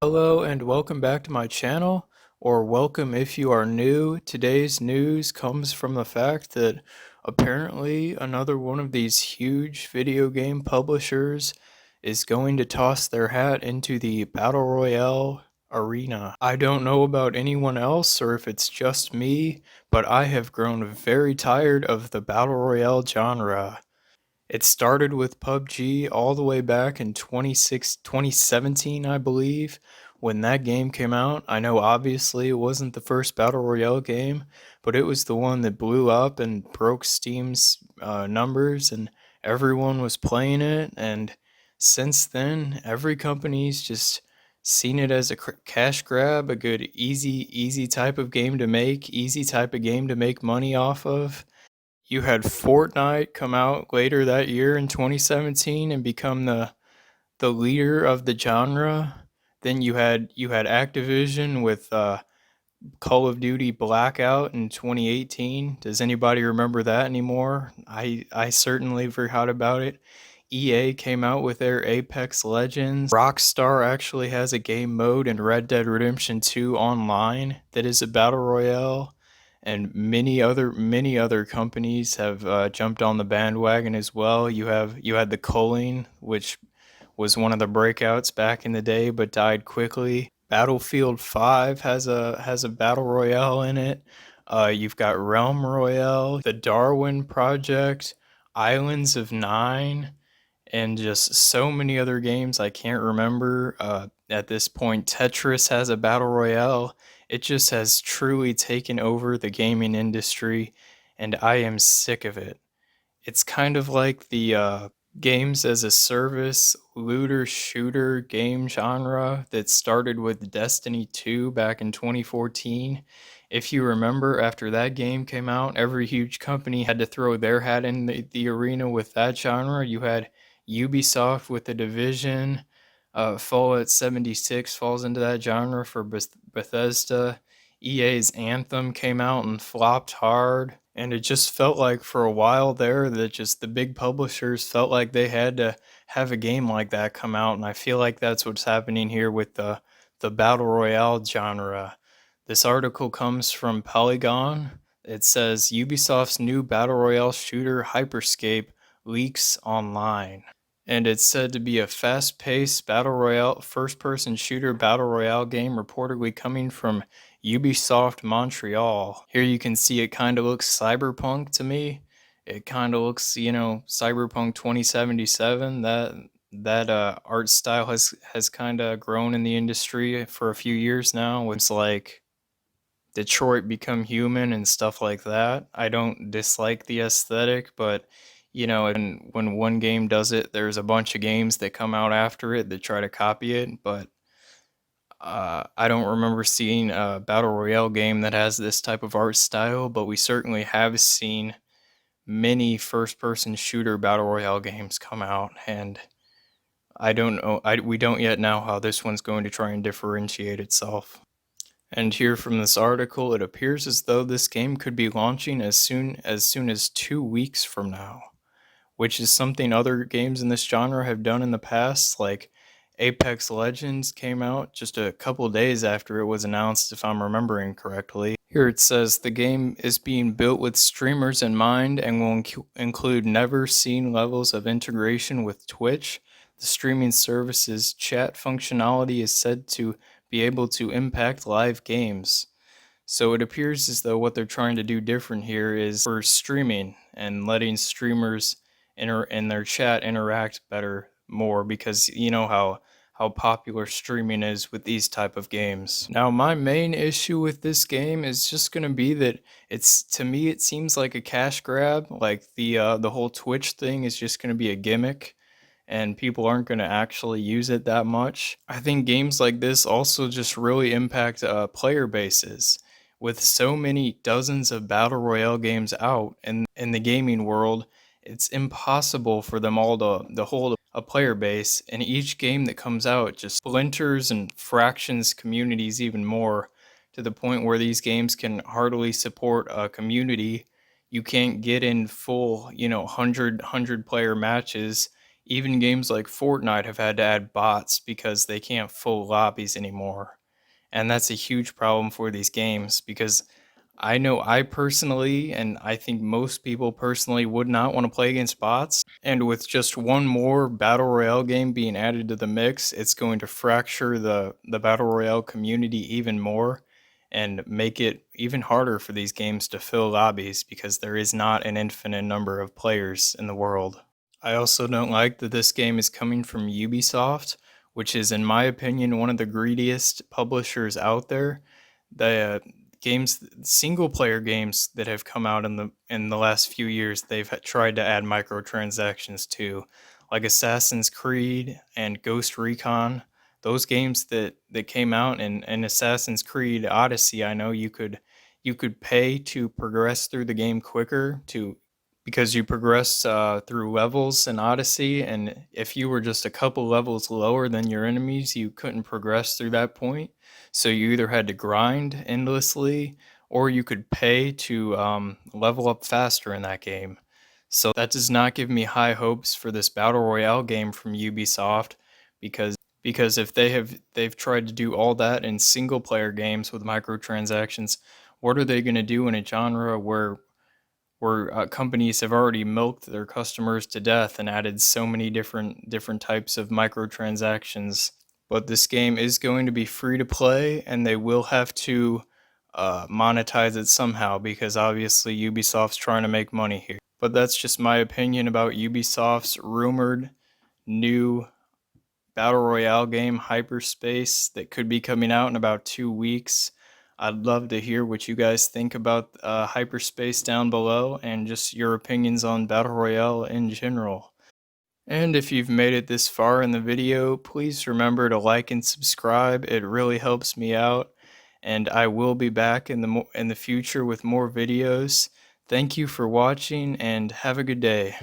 Hello and welcome back to my channel, or welcome if you are new. Today's news comes from the fact that apparently another one of these huge video game publishers is going to toss their hat into the Battle Royale arena. I don't know about anyone else or if it's just me, but I have grown very tired of the Battle Royale genre. It started with PUBG all the way back in 2017, I believe, when that game came out. I know obviously it wasn't the first Battle Royale game, but it was the one that blew up and broke Steam's numbers, and everyone was playing it. And since then, every company's just seen it as a cash grab, a good, easy type of game to make, easy type of game to make money off of. You had Fortnite come out later that year in 2017 and become the leader of the genre. Then you had Activision with Call of Duty Blackout in 2018. Does anybody remember that anymore? I certainly forgot about it. EA came out with their Apex Legends. Rockstar actually has a game mode in Red Dead Redemption 2 Online that is a battle royale, and many other companies have jumped on the bandwagon as well. You had the Culling, which was one of the breakouts back in the day but died quickly. Battlefield 5 has a battle royale in it. You've got Realm Royale, the Darwin Project, Islands of Nine, and just so many other games I can't remember at this point. Tetris has a battle royale. It just has truly taken over the gaming industry, and I am sick of it. It's kind of like the games as a service looter shooter game genre that started with Destiny 2 back in 2014. If you remember, after that game came out, every huge company had to throw their hat in the arena with that genre. You had Ubisoft with The Division. Fallout 76 falls into that genre for Bethesda. EA's Anthem came out and flopped hard. And it just felt like for a while there that just the big publishers felt like they had to have a game like that come out. And I feel like that's what's happening here with the Battle Royale genre. This article comes from Polygon. It says Ubisoft's new Battle Royale shooter Hyper Scape leaks online. And it's said to be a fast-paced battle royale, first-person shooter battle royale game reportedly coming from Ubisoft Montreal. Here you can see it kind of looks cyberpunk to me. It kind of looks, Cyberpunk 2077. That art style has kind of grown in the industry for a few years now. It's like Detroit Become Human and stuff like that. I don't dislike the aesthetic, but and when one game does it, there's a bunch of games that come out after it that try to copy it. But I don't remember seeing a battle royale game that has this type of art style. But we certainly have seen many first-person shooter battle royale games come out, and I don't know. We don't yet know how this one's going to try and differentiate itself. And here from this article, it appears as though this game could be launching as soon as 2 weeks from now, which is something other games in this genre have done in the past. Like Apex Legends came out just a couple days after it was announced, if I'm remembering correctly. Here it says the game is being built with streamers in mind and will include never seen levels of integration with Twitch. The streaming service's chat functionality is said to be able to impact live games. So it appears as though what they're trying to do different here is for streaming and letting streamers in their chat interact more, because you know how popular streaming is with these type of games. Now my main issue with this game is just going to be that to me it seems like a cash grab. Like the whole Twitch thing is just going to be a gimmick and people aren't going to actually use it that much. I think games like this also just really impact player bases. With so many dozens of battle royale games out in the gaming world, it's impossible for them all to hold a player base, and each game that comes out just splinters and fractions communities even more, to the point where these games can hardly support a community. You can't get in full, 100 player matches Even games like Fortnite have had to add bots because they can't full lobbies anymore. And that's a huge problem for these games because I know I personally, and I think most people personally, would not want to play against bots. And with just one more Battle Royale game being added to the mix, it's going to fracture the Battle Royale community even more and make it even harder for these games to fill lobbies because there is not an infinite number of players in the world. I also don't like that this game is coming from Ubisoft, which is, in my opinion, one of the greediest publishers out there. The games, single player games that have come out in the last few years, they've tried to add microtransactions to, like Assassin's Creed and Ghost Recon. Those games that came out in Assassin's Creed Odyssey, I know you could pay to progress through the game quicker to because you progress through levels in Odyssey, and if you were just a couple levels lower than your enemies, you couldn't progress through that point. So you either had to grind endlessly, or you could pay to level up faster in that game. So that does not give me high hopes for this battle royale game from Ubisoft, because if they've tried to do all that in single player games with microtransactions, what are they going to do in a genre where companies have already milked their customers to death and added so many different types of microtransactions? But this game is going to be free to play, and they will have to monetize it somehow because obviously Ubisoft's trying to make money here. But that's just my opinion about Ubisoft's rumored new battle royale game, Hyperspace, that could be coming out in about 2 weeks. I'd love to hear what you guys think about Hyperspace down below and just your opinions on battle royale in general. And if you've made it this far in the video, please remember to like and subscribe. It really helps me out. And I will be back in the future with more videos. Thank you for watching and have a good day.